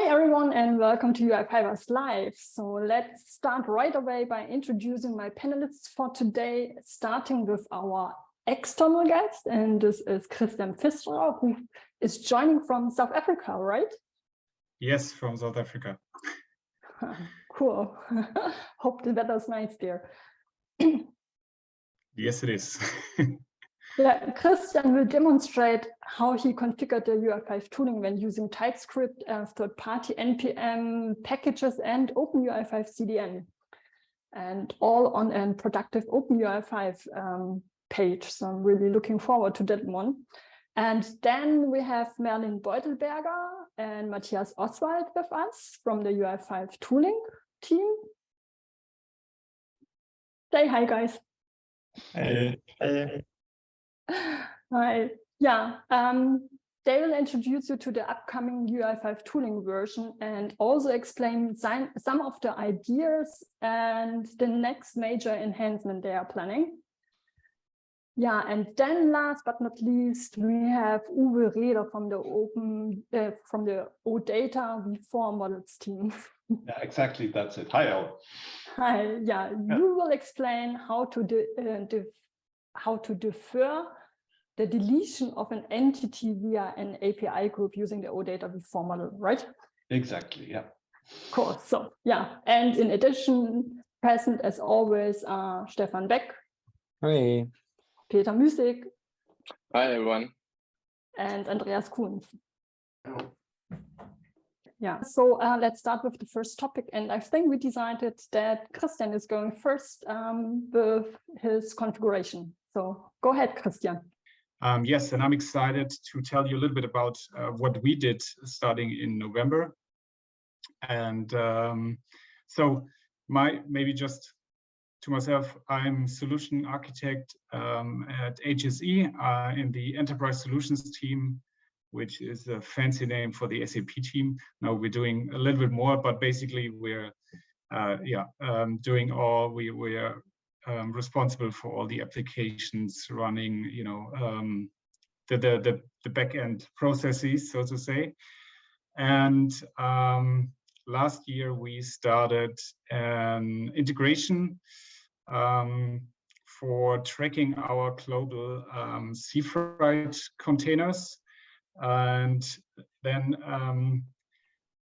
Hi everyone and welcome to UI5ers Live. So let's start right away by introducing my panelists for today, starting with our external guest, and this is Christian Pfisterer, who is joining from South Africa, right? Yes, from South Africa. Cool. Hope the weather's nice there. Yes, it is. Yeah, Christian will demonstrate how he configured the UI5 tooling when using TypeScript, third-party NPM packages, and OpenUI5 CDN, and all on a productive OpenUI5 page. So I'm really looking forward to that one. And then we have Merlin Beutlberger and Matthias Osswald with us from the UI5 Tooling team. Say hi, guys. Hey. Hey. Hi. Yeah, they will introduce you to the upcoming UI5 tooling version and also explain some of the ideas and the next major enhancement they are planning. Yeah, and then last but not least, we have Uwe Reeder from the OData V4 models team. Yeah, exactly. That's it. Hi, all. Hi. Yeah, you will explain how to defer the deletion of an entity via an API group using the OData V4 model, right? Exactly, yeah. Cool. So, yeah. And in addition, present as always Stefan Beck. Hey. Peter Müßig. Hi, everyone. And Andreas Kunz. Yeah, so let's start with the first topic. And I think we decided that Christian is going first with his configuration. So go ahead, Christian. Yes, and I'm excited to tell you a little bit about what we did starting in November. And so maybe just to myself, I'm solution architect at HSE in the enterprise solutions team, which is a fancy name for the SAP team. Now we're doing a little bit more, but basically we're doing all, we are responsible for all the applications running, you know, the back-end processes, so to say. And last year we started an integration for tracking our global sea freight containers. And then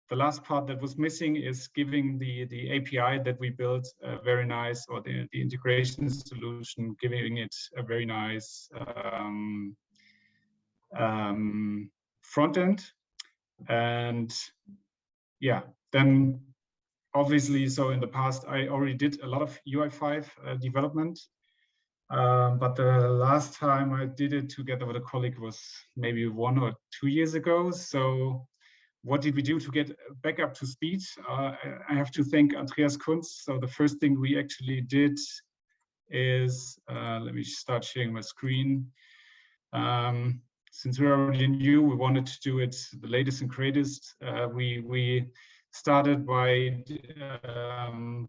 the last part that was missing is giving the API that we built a very nice, or the integration solution, giving it a very nice front end. And yeah, then obviously, so in the past, I already did a lot of UI5 development. But the last time I did it together with a colleague was maybe 1 or 2 years ago. So what did we do to get back up to speed? I have to thank Andreas Kunz. So the first thing we actually did is, let me start sharing my screen. Since we already knew we wanted to do it the latest and greatest, we started by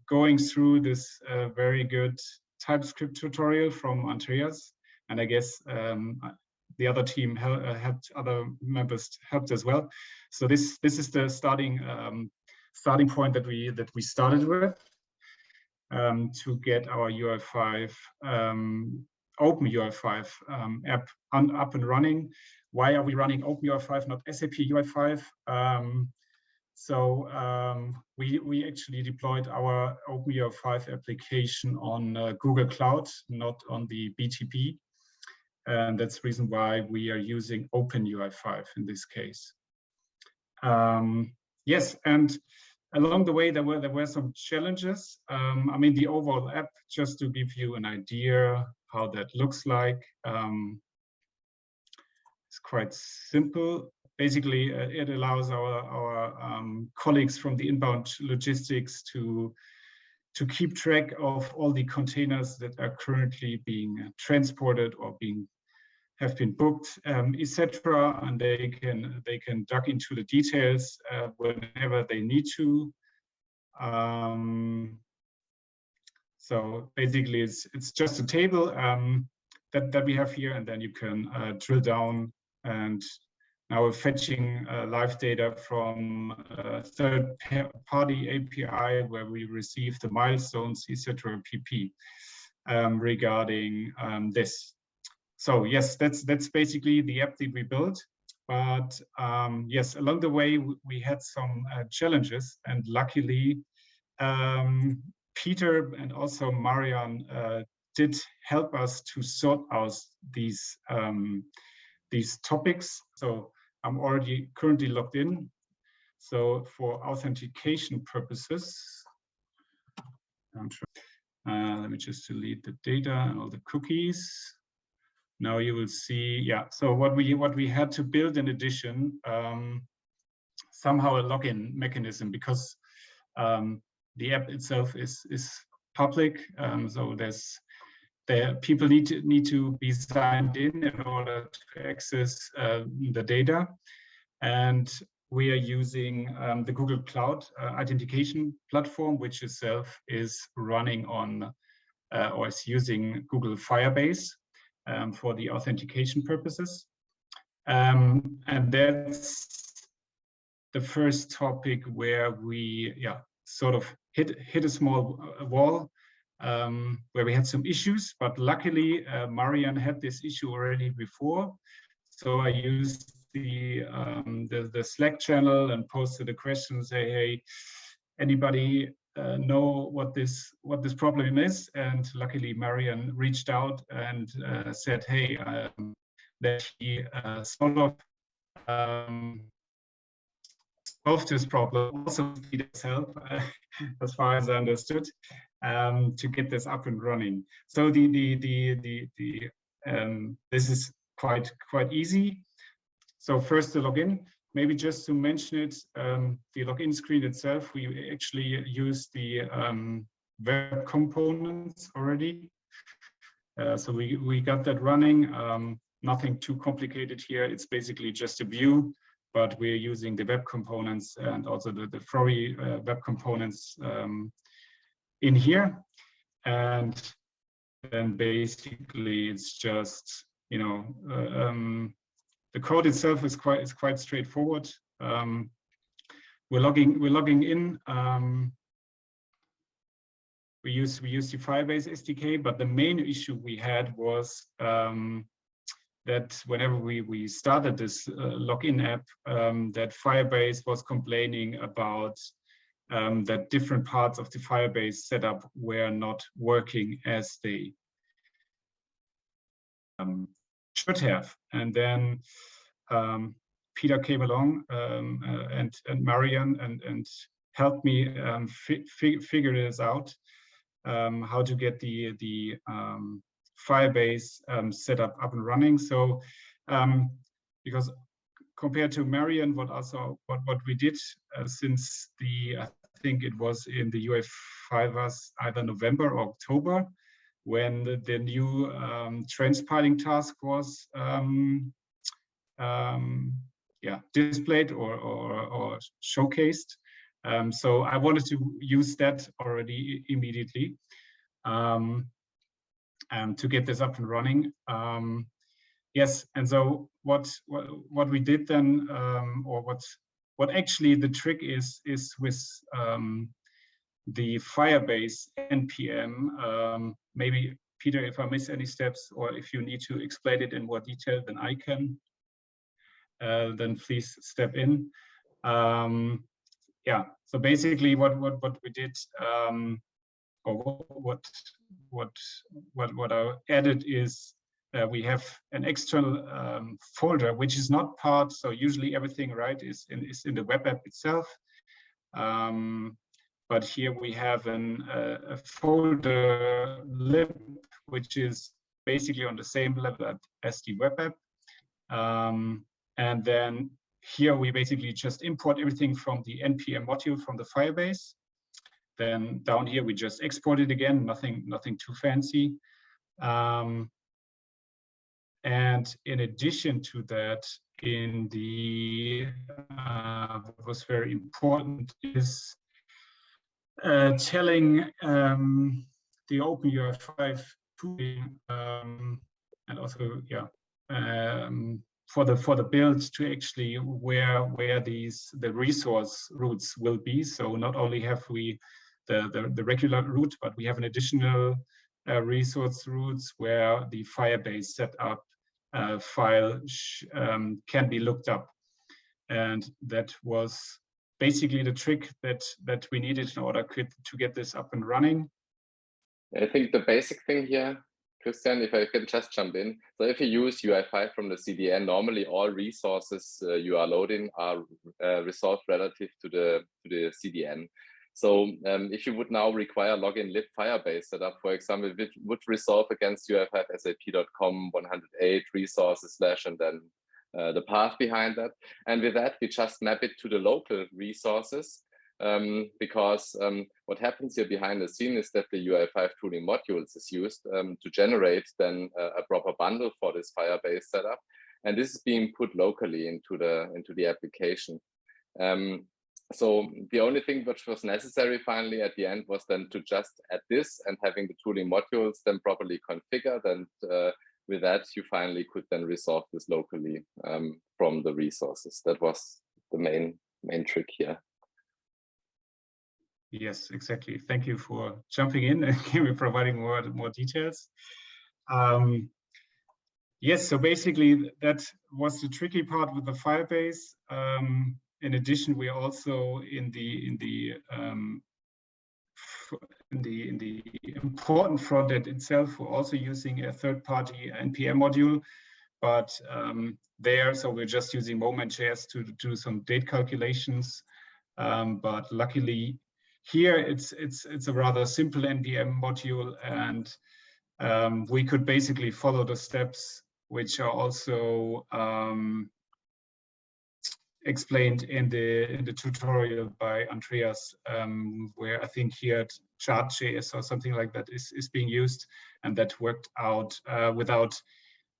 going through this very good TypeScript tutorial from Andreas, and I guess the other team helped, other members helped as well. So this is the starting point that we started with to get our UI5 OpenUI5 app up and running. Why are we running OpenUI5, not SAP UI5? We actually deployed our OpenUI5 application on Google Cloud, not on the BTP. And that's the reason why we are using OpenUI5 in this case. Yes, and along the way, there were some challenges. I mean, the overall app, just to give you an idea how that looks like, it's quite simple. Basically, it allows our colleagues from the inbound logistics to keep track of all the containers that are currently being transported or have been booked, etc. And they can dug into the details whenever they need to. So basically, it's just a table that we have here, and then you can drill down and now we're fetching live data from a third-party API where we receive the milestones, etc. pp. Regarding this. So yes, that's basically the app that we built. But yes, along the way we had some challenges, and luckily Peter and also Marian did help us to sort out these topics. So I'm already currently logged in. So for authentication purposes, I'm sure. Let me just delete the data and all the cookies. Now you will see, yeah. So what we had to build in addition, somehow a login mechanism, because the app itself is public. So people need to be signed in order to access the data, and we are using the Google Cloud authentication platform, which itself is running on or is using Google Firebase for the authentication purposes. And that's the first topic where we sort of hit a small wall where we had some issues, but luckily Marian had this issue already before. So I used the Slack channel and posted a question, say, hey, anybody know what this problem is? And luckily Marian reached out and said, hey, that he sort of solved this problem, also needed help, as far as I understood, to get this up and running. So this is quite easy. So first the login, maybe just to mention it, the login screen itself, we actually use the web components already. So we got that running, nothing too complicated here. It's basically just a view, but we're using the web components and also the Fiori web components in here. And then basically it's just, you know, the code itself is quite straightforward. We're logging in. We use the Firebase SDK, but the main issue we had was that whenever we started this login app, that Firebase was complaining about that different parts of the Firebase setup were not working as they should have. And then Peter came along and Marian and helped me figure this out, how to get the Firebase setup up and running. So because compared to Marian, what we did since I think it was in the UI5ers either November or October, when the new transpiling task was displayed or showcased. So I wanted to use that already immediately to get this up and running. Yes, and so what we did then, or what actually the trick is with the Firebase NPM. Maybe Peter, if I miss any steps, or if you need to explain it in more detail than I can, then please step in. Yeah. So basically, what we did, or what I added is we have an external folder which is not part. So usually everything, right, is in the web app itself. But here we have a folder lib, which is basically on the same level as the web app. And then here we basically just import everything from the npm module from the Firebase. Then down here we just export it again, nothing too fancy. And in addition to that, in the what was very important is telling the OpenUI5 tooling and also for the build to actually where the resource routes will be. So not only have we the regular route, but we have an additional resource routes where the Firebase setup file can be looked up. And that was basically the trick that we needed in order to get this up and running. I think the basic thing here, Christian, if I can just jump in. So if you use UI5 from the CDN, normally all resources you are loading are resolved relative to the CDN. So if you would now require login lib Firebase setup, for example, it would resolve against UI5 SAP.com 108 resources / and then the path behind that. And with that, we just map it to the local resources. Because what happens here behind the scene is that the UI5 tooling modules is used to generate then a proper bundle for this Firebase setup, and this is being put locally into the application. So the only thing which was necessary finally at the end was then to just add this and having the tooling modules then properly configured, and with that you finally could then resolve this locally from the resources. That was the main trick here. Yes, exactly. Thank you for jumping in and providing more details. Yes, so basically that was the tricky part with the Firebase. In addition, we also in the important front end itself, we're also using a third-party NPM module, but so we're just using Moment.js to do some date calculations. But luckily, here it's a rather simple NPM module, and we could basically follow the steps which are also explained in the tutorial by Andreas, where I think here Chart.js or something like that is being used, and that worked out without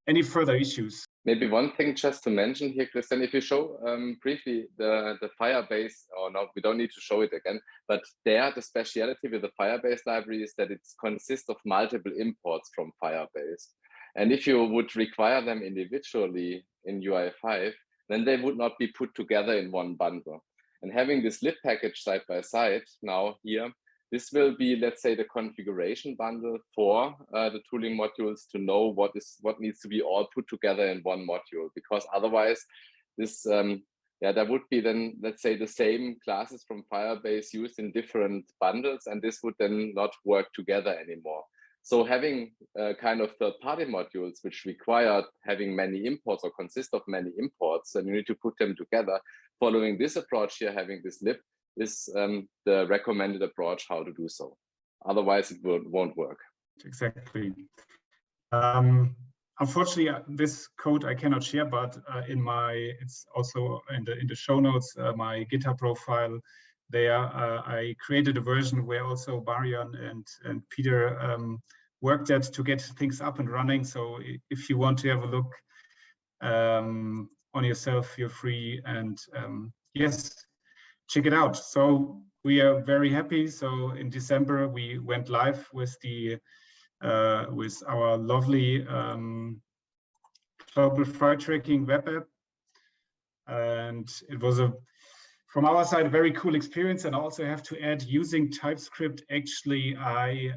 any further issues. Maybe one thing just to mention here, Christian, if you show briefly the Firebase, or no, we don't need to show it again, but there the speciality with the Firebase library is that it consists of multiple imports from Firebase. And if you would require them individually in UI5, then they would not be put together in one bundle. And having this lib package side by side now here, this will be, let's say, the configuration bundle for the tooling modules to know what needs to be all put together in one module, because otherwise this, there would be then, let's say, the same classes from Firebase used in different bundles, and this would then not work together anymore. So having kind of third-party modules which require having many imports or consist of many imports, and you need to put them together, following this approach here, having this lib, is the recommended approach how to do so. Otherwise, it won't work. Exactly. Unfortunately, this code I cannot share, but it's also in the show notes, my GitHub profile. There, I created a version where also Marian and Peter worked at to get things up and running. So if you want to have a look on yourself, you're free. And yes, check it out. So we are very happy. So in December, we went live with with our lovely global file tracking web app. And it was from our side, a very cool experience. And I also have to add, using TypeScript, actually, I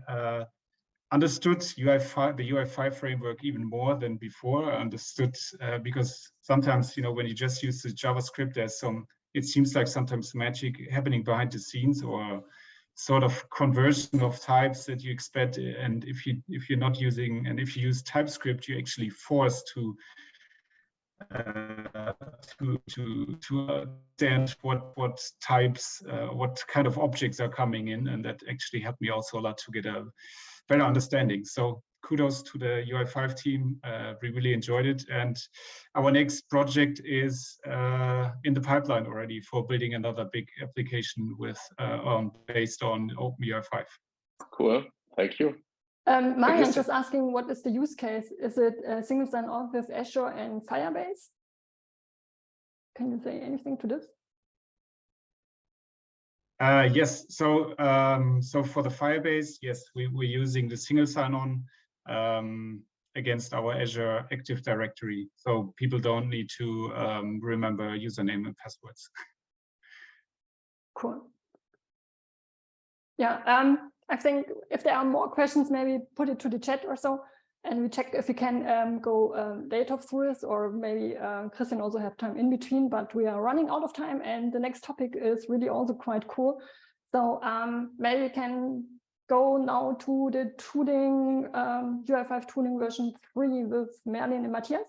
understood the UI5 framework even more than before. I understood because sometimes, when you just use the JavaScript, there's it seems like sometimes magic happening behind the scenes, or sort of conversion of types that you expect. And if you're not using, and if you use TypeScript, you're actually forced to understand what types, what kind of objects are coming in, and that actually helped me also a lot to get a better understanding. So kudos to the UI5 team. We really enjoyed it, and our next project is in the pipeline already for building another big application with based on OpenUI5. Cool, thank you. Marian just asking, what is the use case? Is it single sign-on with Azure and Firebase? Can you say anything to this? Yes, so for the Firebase, yes, we're using the single sign-on. against our Azure Active Directory. So people don't need to remember username and passwords. Cool. Yeah, I think if there are more questions, maybe put it to the chat or so, and we check if we can go later through this, or maybe Christian also have time in between, but we are running out of time, and the next topic is really also quite cool. So maybe we can go now to the tooling, UI5 tooling version 3 with Merlin and Matthias.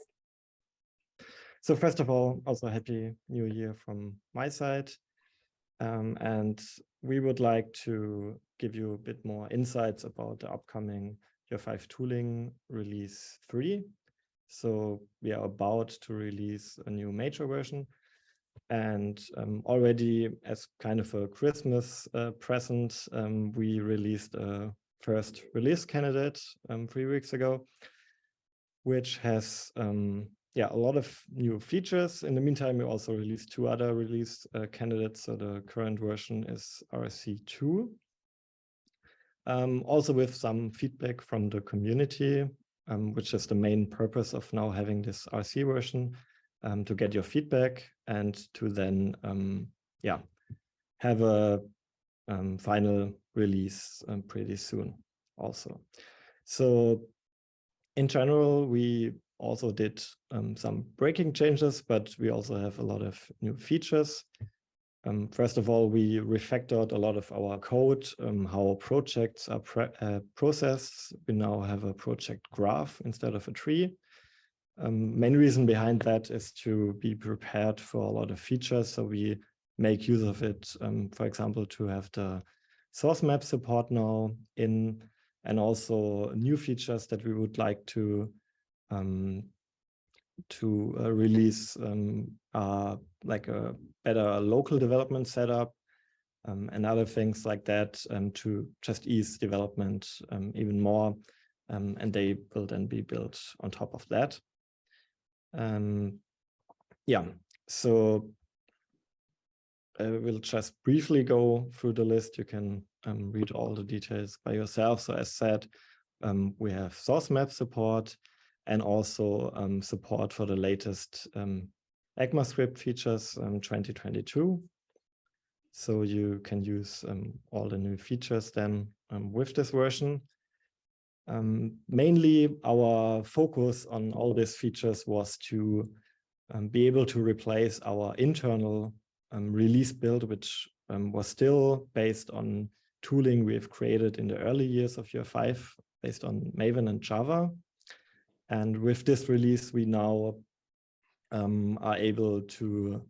So first of all, also happy new year from my side. And we would like to give you a bit more insights about the upcoming UI5 tooling release 3. So we are about to release a new major version. And already as kind of a Christmas present, we released a first release candidate 3 weeks ago, which has a lot of new features. In the meantime, we also released 2 other release candidates. So the current version is RC2. Also with some feedback from the community, which is the main purpose of now having this RC version, to get your feedback and to then have a final release pretty soon also. So in general, we also did some breaking changes, but we also have a lot of new features. First of all, we refactored a lot of our code, how projects are processed. We now have a project graph instead of a tree. Main reason behind that is to be prepared for a lot of features. So we make use of it, for example, to have the source map support now in, and also new features that we would like to release like a better local development setup and other things like that, to just ease development even more, and they will then be built on top of that. So I will just briefly go through the list. You can read all the details by yourself. So as said, we have source map support, and also support for the latest ECMAScript features 2022. So you can use all the new features then with this version. Mainly our focus on all these features was to be able to replace our internal release build, which was still based on tooling we've created in the early years of UI5 based on Maven and Java. And with this release, we now are able to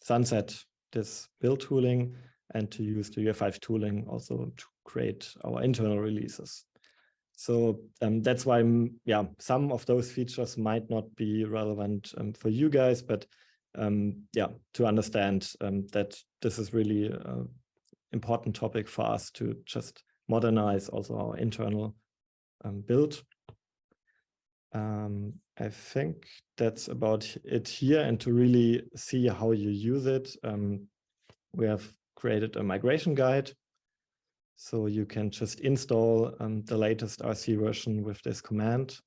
sunset this build tooling and to use the UI5 tooling also to create our internal releases. So that's why, some of those features might not be relevant for you guys, but to understand that this is really an important topic for us to just modernize also our internal build. I think that's about it here. And to really see how you use it, we have created a migration guide. So you can just install the latest RC version with this command.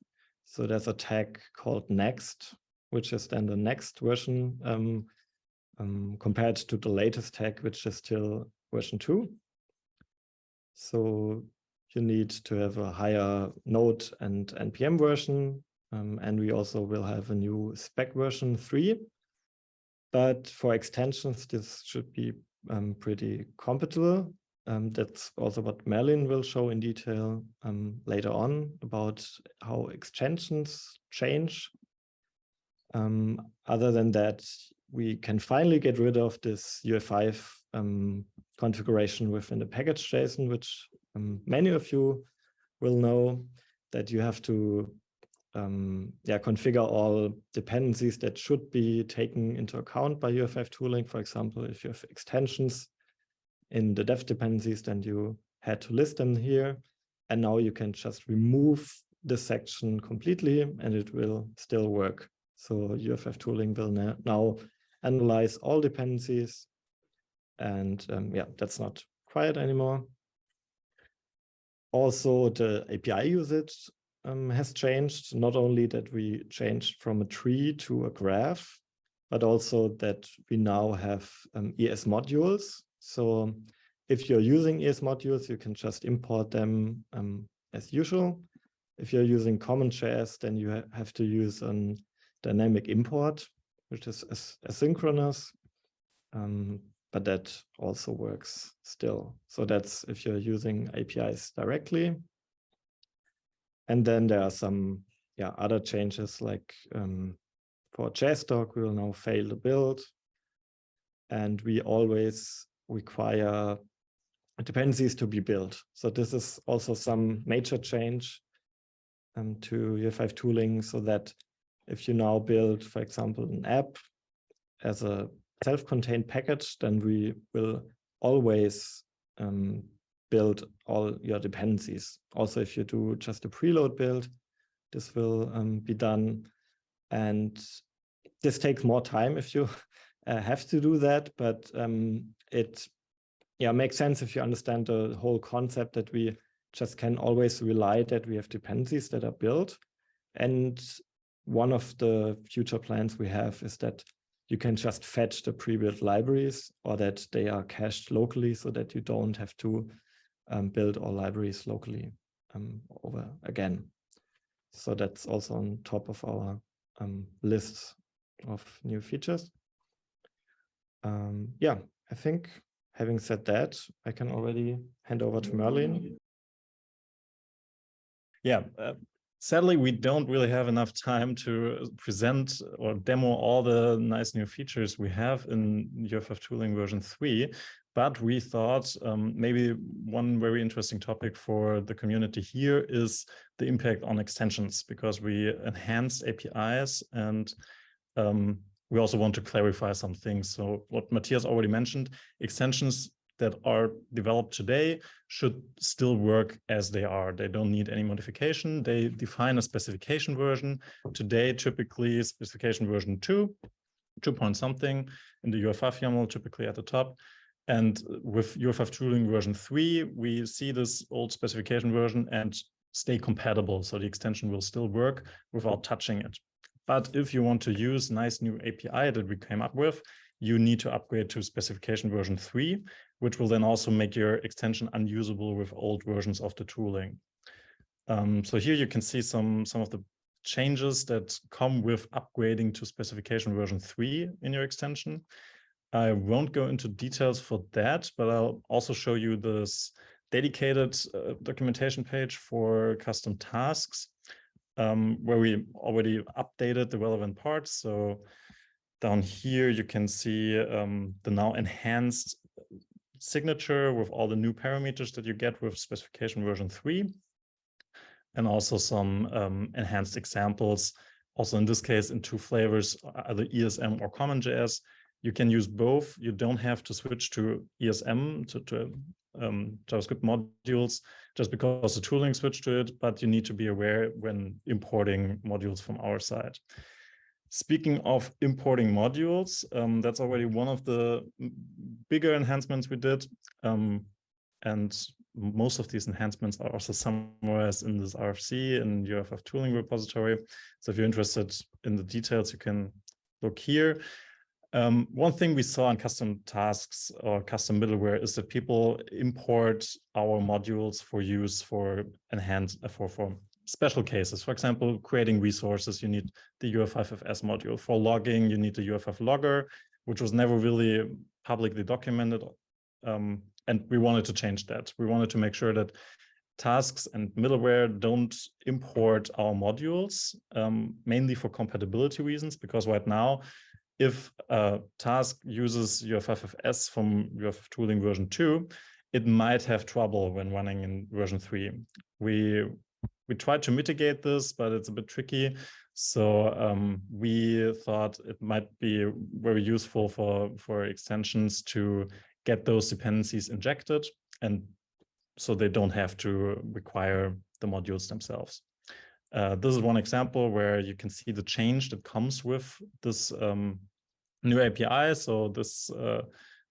So there's a tag called next, which is then the next version compared to the latest tag, which is still version 2. So you need to have a higher node and NPM version. And we also will have a new spec version 3. But for extensions, this should be pretty compatible. That's also what Merlin will show in detail later on about how extensions change. Other than that, we can finally get rid of this UI5 configuration within the package.json, which many of you will know that you have to configure all dependencies that should be taken into account by UI5 tooling. For example, if you have extensions in the dev dependencies, then you had to list them here. And now you can just remove this section completely and it will still work. So UI5 tooling will now analyze all dependencies. And that's not required anymore. Also, the API usage has changed. Not only that we changed from a tree to a graph, but also that we now have ES modules. So if you're using ES modules, you can just import them as usual. If you're using CommonJS, then you have to use a dynamic import, which is asynchronous. But that also works still. So that's if you're using APIs directly. And then there are some other changes, like for JSDoc, we will now fail to build. And we always require dependencies to be built. So this is also some major change to UI5 tooling, so that if you now build, for example, an app as a self-contained package, then we will always build all your dependencies. Also, if you do just a preload build, this will be done. And this takes more time if you have to do that, but it makes sense if you understand the whole concept that we just can always rely that we have dependencies that are built. And one of the future plans we have is that you can just fetch the pre-built libraries, or that they are cached locally, so that you don't have to build all libraries locally over again. So that's also on top of our list of new features. I think having said that, I can already hand over to Merlin. Yeah. Sadly, we don't really have enough time to present or demo all the nice new features we have in UI5 Tooling version 3, but we thought maybe one very interesting topic for the community here is the impact on extensions, because we enhanced APIs and we also want to clarify some things. So what Matthias already mentioned, extensions that are developed today should still work as they are. They don't need any modification. They define a specification version. Today, typically specification version 2 point something in the UI5 YAML, typically at the top. And with UI5 Tooling version 3, we see this old specification version and stay compatible. So the extension will still work without touching it. But if you want to use nice new API that we came up with, you need to upgrade to specification version 3, which will then also make your extension unusable with old versions of the tooling. So here you can see some of the changes that come with upgrading to specification version 3 in your extension. I won't go into details for that, but I'll also show you this dedicated documentation page for custom tasks, where we already updated the relevant parts. So down here, you can see the now enhanced signature with all the new parameters that you get with specification version 3, and also some enhanced examples. Also in this case, in 2 flavors, either ESM or CommonJS. You can use both. You don't have to switch to ESM, to JavaScript modules, just because the tooling switched to it, but you need to be aware when importing modules from our side. Speaking of importing modules, that's already one of the bigger enhancements we did. And most of these enhancements are also summarized in this RFC in UI5 Tooling repository. So if you're interested in the details, you can look here. One thing we saw in custom tasks or custom middleware is that people import our modules for use for for special cases. For example, creating resources, you need the UI5FS module. For logging, you need the UI5 logger, which was never really publicly documented. And we wanted to change that. We wanted to make sure that tasks and middleware don't import our modules, mainly for compatibility reasons, because right now, if a task uses UI5FS from UI5 Tooling version 2, it might have trouble when running in version 3. We tried to mitigate this, but it's a bit tricky. So we thought it might be very useful for extensions to get those dependencies injected, and so they don't have to require the modules themselves. This is one example where you can see the change that comes with this new API. So this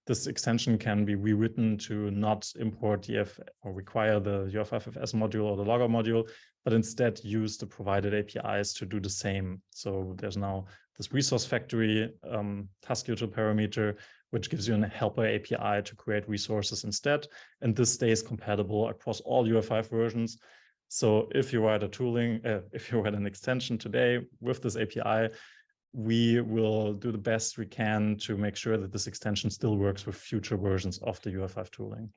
this extension can be rewritten to not import or require the UI5FS module or the logger module, but instead use the provided APIs to do the same. So there's now this resource factory task util parameter, which gives you a helper API to create resources instead. And this stays compatible across all UI5 versions. So if you write a tooling, if you write an extension today with this API, we will do the best we can to make sure that this extension still works with future versions of the UI5 tooling.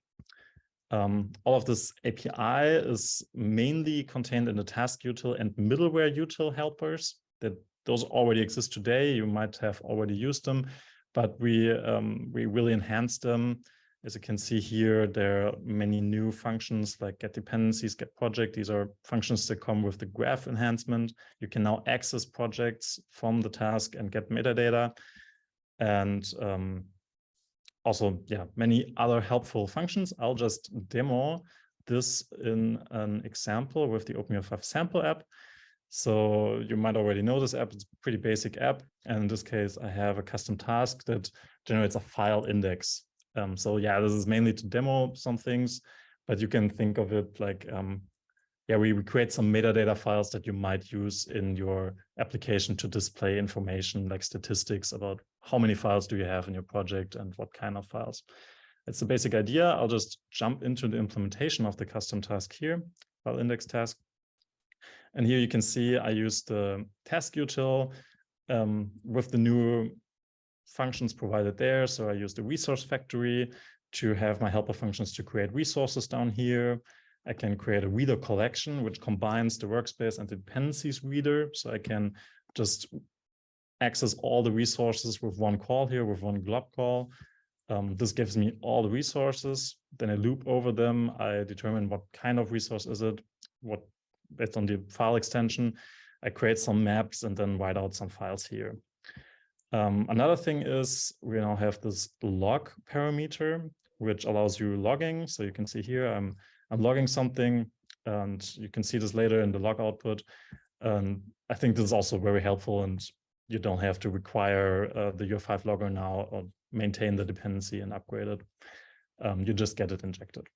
All of this API is mainly contained in the task util and middleware util helpers. Those already exist today. You might have already used them, but we really enhanced them. As you can see here, there are many new functions like get dependencies, get project. These are functions that come with the graph enhancement. You can now access projects from the task and get metadata. And also, yeah, many other helpful functions. I'll just demo this in an example with the OpenUI5 sample app. So you might already know this app. It's a pretty basic app. And in this case, I have a custom task that generates a file index. So yeah, this is mainly to demo some things, but you can think of it like, yeah, we create some metadata files that you might use in your application to display information like statistics about how many files do you have in your project and what kind of files. It's the basic idea. I'll just jump into the implementation of the custom task here, file index task. And here you can see I use the task util with the new functions provided there. So I use the resource factory to have my helper functions to create resources down here. I can create a reader collection, which combines the workspace and the dependencies reader. So I can just access all the resources with one call here, with one glob call. This gives me all the resources. Then I loop over them. I determine what kind of resource is it, based on the file extension. I create some maps and then write out some files here. Another thing is we now have this log parameter, which allows you logging. So you can see here, I'm logging something, and you can see this later in the log output. I think this is also very helpful, and you don't have to require the UI5 logger now or maintain the dependency and upgrade it. You just get it injected.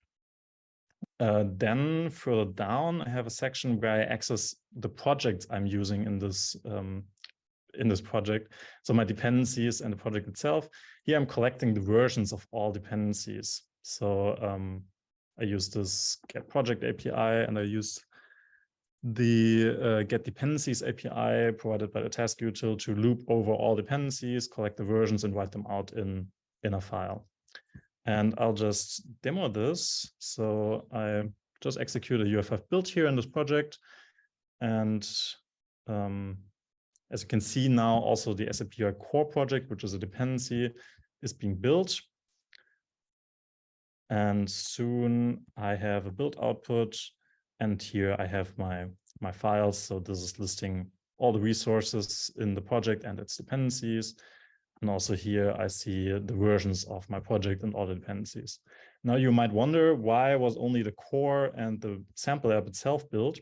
Then further down, I have a section where I access the projects I'm using in this project. So my dependencies and the project itself. Here I'm collecting the versions of all dependencies. So I use this get project API, and I use the get dependencies API provided by the task util to loop over all dependencies, collect the versions, and write them out in a file. And I'll just demo this. So I just execute a UI5 build here in this project. And as you can see now, also the SAP UI core project, which is a dependency, is being built. And soon I have a build output. And here I have my files. So this is listing all the resources in the project and its dependencies. And also here I see the versions of my project and all the dependencies. Now you might wonder, why was only the core and the sample app itself built?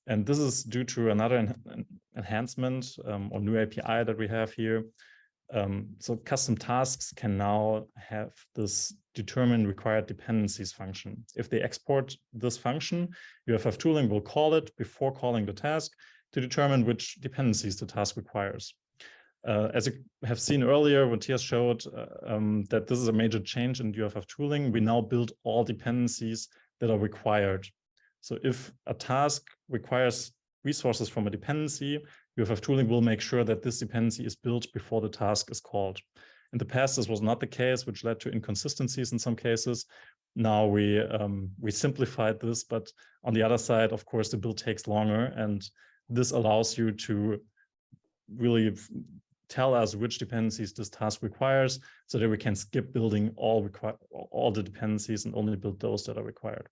And this is due to another enhancement or new API that we have here. So custom tasks can now have this determine required dependencies function. If they export this function, UI5 tooling will call it before calling the task to determine which dependencies the task requires. As you have seen earlier, Matthias showed that this is a major change in UI5 tooling. We now build all dependencies that are required. So if a task requires resources from a dependency, UI5 tooling will make sure that this dependency is built before the task is called. In the past, this was not the case, which led to inconsistencies in some cases. Now we simplified this, but on the other side, of course, the build takes longer, and this allows you to really tell us which dependencies this task requires, so that we can skip building all the dependencies and only build those that are required.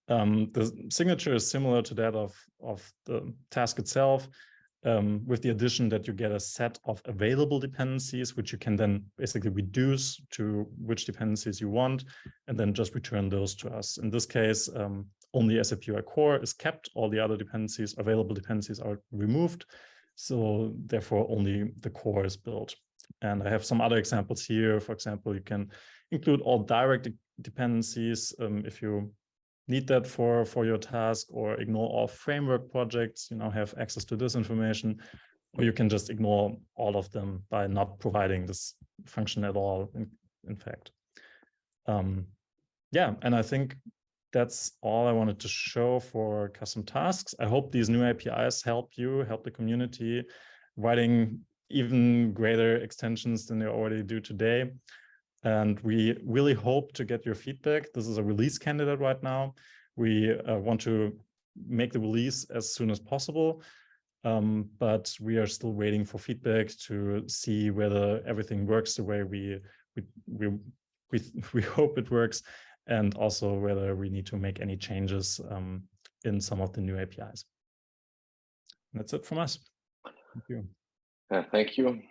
The signature is similar to that of the task itself, with the addition that you get a set of available dependencies, which you can then basically reduce to which dependencies you want, and then just return those to us. In this case, only SAP UI core is kept. All the other available dependencies are removed. So therefore, only the core is built. And I have some other examples here. For example, you can include all direct dependencies if you need that for your task, or ignore all framework projects. You now have access to this information, or you can just ignore all of them by not providing this function at all, in fact. Yeah, and I think that's all I wanted to show for custom tasks. I hope these new APIs help you, help the community, writing even greater extensions than they already do today. And we really hope to get your feedback. This is a release candidate right now. We want to make the release as soon as possible, but we are still waiting for feedback to see whether everything works the way we hope it works, and also whether we need to make any changes in some of the new APIs. That's it from us. Thank you. Thank you.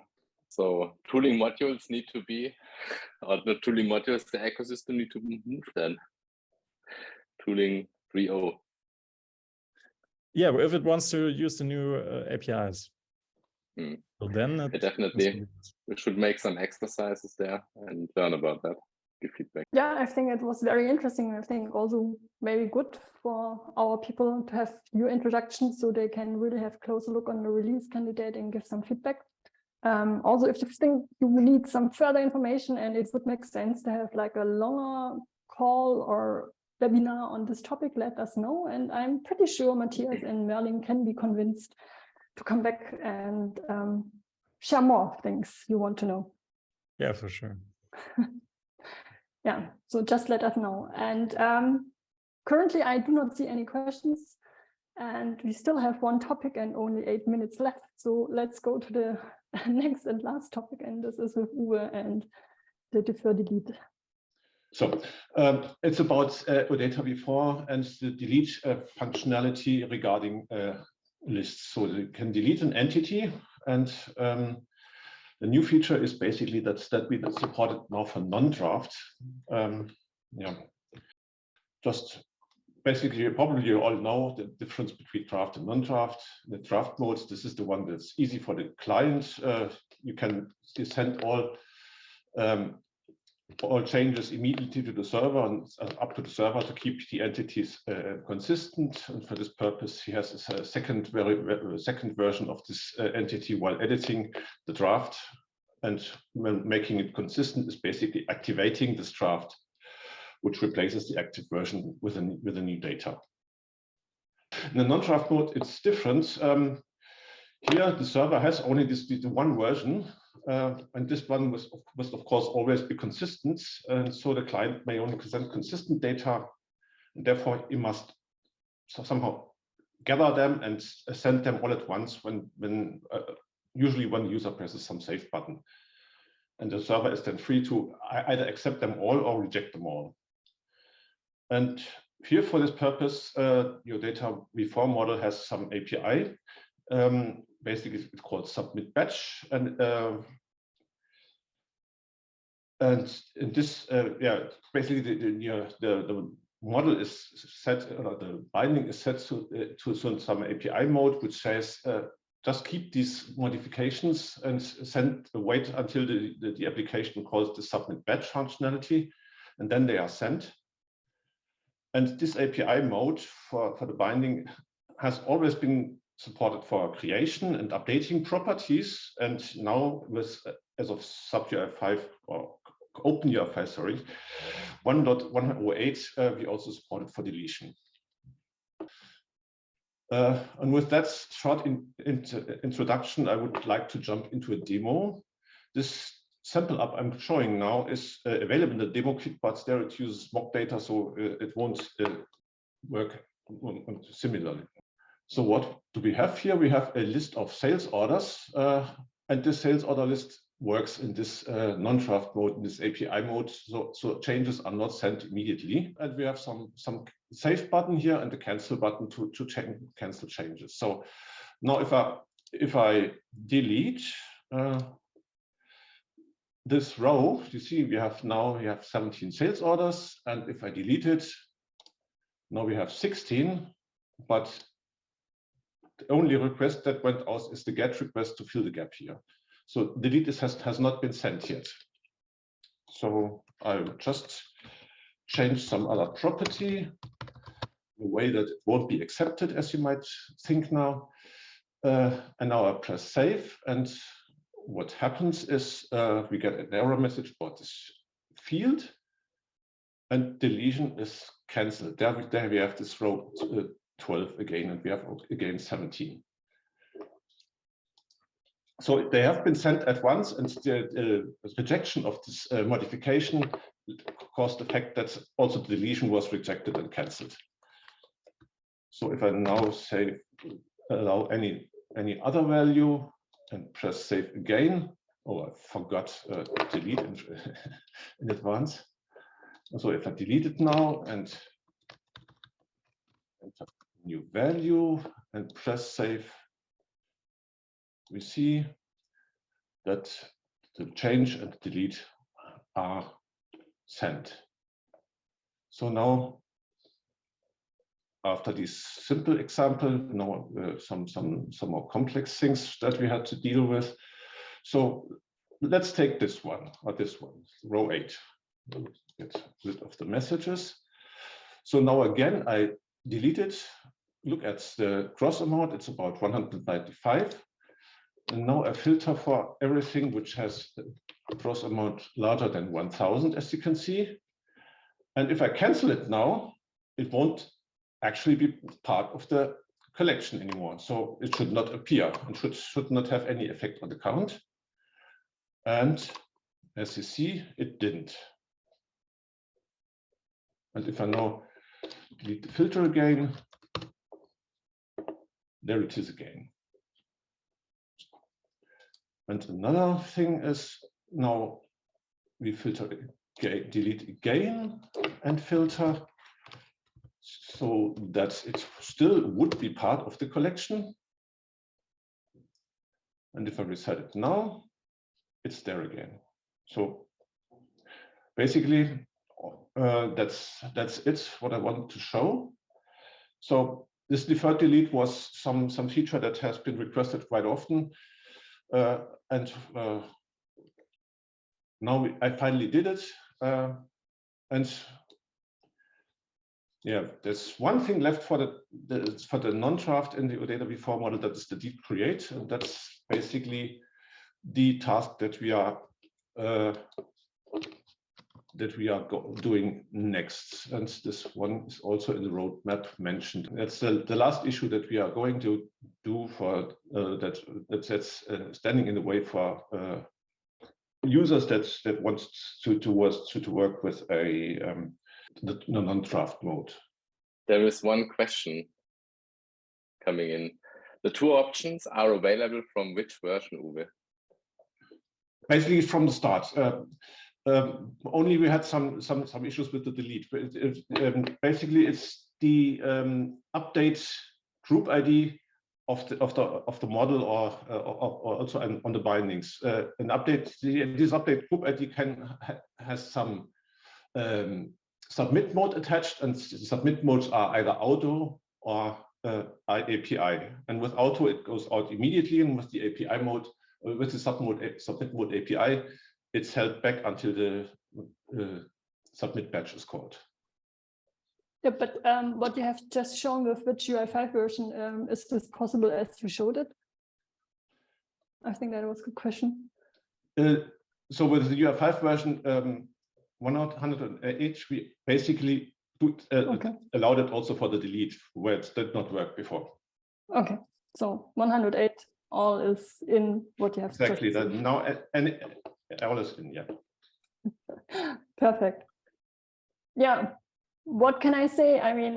So tooling modules need to be, or the tooling modules, the ecosystem need to move then. Tooling 3.0. Yeah, if it wants to use the new APIs. So then definitely we should make some exercises there and learn about that, give feedback. Yeah, I think it was very interesting. I think also maybe good for our people to have new introductions so they can really have a closer look on the release candidate and give some feedback. Also, if you think you need some further information and it would make sense to have like a longer call or webinar on this topic, let us know. And I'm pretty sure Matthias and Merlin can be convinced to come back and share more things you want to know. Yeah, for sure. Yeah, so just let us know. And currently I do not see any questions, and we still have one topic and only 8 minutes left. So let's go to the next and last topic, and this is with Uwe and the defer delete. So it's about OData V4 and the delete functionality regarding lists. So you can delete an entity, and the new feature is basically that we support it now for non-draft. Yeah, just basically, probably you all know the difference between draft and non-draft. The draft modes, this is the one that's easy for the client. You can send all changes immediately to the server and up to the server to keep the entities consistent. And for this purpose, he has a second version of this entity while editing the draft. And when making it consistent is basically activating this draft, which replaces the active version with a new data. In the non-draft mode, it's different. Here, the server has only the one version, and this one must of course always be consistent. And so the client may only present consistent data, and therefore you must somehow gather them and send them all at once usually when the user presses some save button. And the server is then free to either accept them all or reject them all. And here, for this purpose, your data V4 model has some API. Basically, it's called submit batch, and in this, yeah, basically the model is set, or the binding is set to some API mode, which says just keep these modifications and wait until the application calls the submit batch functionality, and then they are sent. And this API mode for the binding has always been supported for creation and updating properties, and now as of UI5 or OpenUI5, sorry, 1.108, we also support it for deletion. And with that short introduction, I would like to jump into a demo. This sample app I'm showing now is available in the demo kit, but there it uses mock data, so it won't work similarly. So what do we have here? We have a list of sales orders, and this sales order list works in this non-draft mode, in this API mode, so changes are not sent immediately. And we have some save button here and the cancel button to cancel changes. So now if I delete this row, you see we have 17 sales orders, and if I delete it, now we have 16, but the only request that went out is the GET request to fill the gap here. So delete has not been sent yet. So I will just change some other property in a way that it won't be accepted, as you might think now. And now I press save, and what happens is we get an error message about this field, and deletion is cancelled. There we have this row 12 again, and we have again 17. So they have been sent at once, and the rejection of this modification caused the fact that also the deletion was rejected and cancelled. So if I now say allow any other value and press save again, oh, I forgot delete in advance. So if I delete it now and enter new value and press save, we see that the change and delete are sent. So now, after this simple example, now some more complex things that we had to deal with. So let's take this one, or this one, row 8. Get rid of the messages. So now again, I delete it. Look at the gross amount, it's about 195. And now I filter for everything which has a gross amount larger than 1,000, as you can see. And if I cancel it now, it won't actually be part of the collection anymore. So it should not appear and should not have any effect on the count. And as you see, it didn't. And if I now delete the filter again, there it is again. And another thing is now we filter again, delete again and filter so that it still would be part of the collection. And if I reset it now, it's there again. So basically, that's it, what I wanted to show. So this deferred delete was some feature that has been requested quite often. And now I finally did it. And yeah, there's one thing left for the non-draft in the OData V4 model, that is the deep create. And that's basically the task that we are doing next. And this one is also in the roadmap mentioned. That's the last issue that we are going to do for that's standing in the way for users that want to work with a the non-draft mode. There is one question coming in. The two options are available from which version, Uwe? Basically from the start. Only we had some issues with the delete. Basically, it's the update group ID of the model, or also on the bindings. An update, this update group ID has some submit mode attached, and submit modes are either auto or API. And with auto, it goes out immediately, and with the API mode, with the submit mode API, it's held back until the submit batch is called. Yeah, but what you have just shown with which UI5 version, is this possible as you showed it? I think that was a good question. So with the UI5 version 108, we basically allowed it also for the delete, where it did not work before. Okay, so 108 all is in what you have. Exactly. Now, and all is in, yeah. Perfect. Yeah. What can I say? I mean,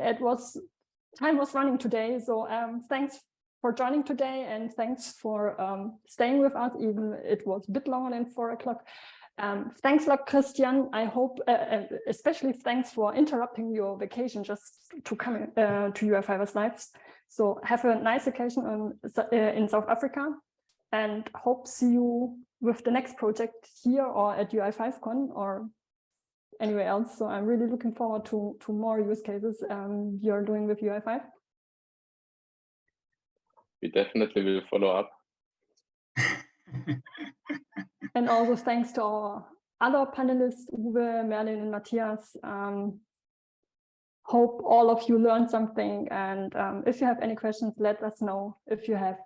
time was running today, so thanks for joining today, and thanks for staying with us, even it was a bit longer than 4 o'clock. Thanks a lot, Christian. I hope, especially thanks for interrupting your vacation just to come to UI5ers Lives. So have a nice vacation in South Africa, and hope see you with the next project here or at UI5Con or anywhere else. So I'm really looking forward to more use cases you're doing with UI5. We definitely will follow up. And also thanks to our other panelists, Uwe, Merlin, and Matthias. Hope all of you learned something. And if you have any questions, let us know. If you have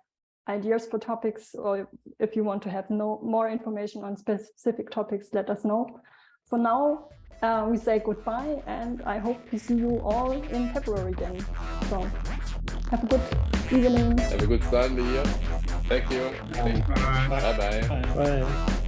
ideas for topics, or if you want to have more information on specific topics, let us know. For now, we say goodbye, and I hope to see you all in February again. So have a good evening. Have a good start in the year. Thank you. Bye. Bye-bye. Bye.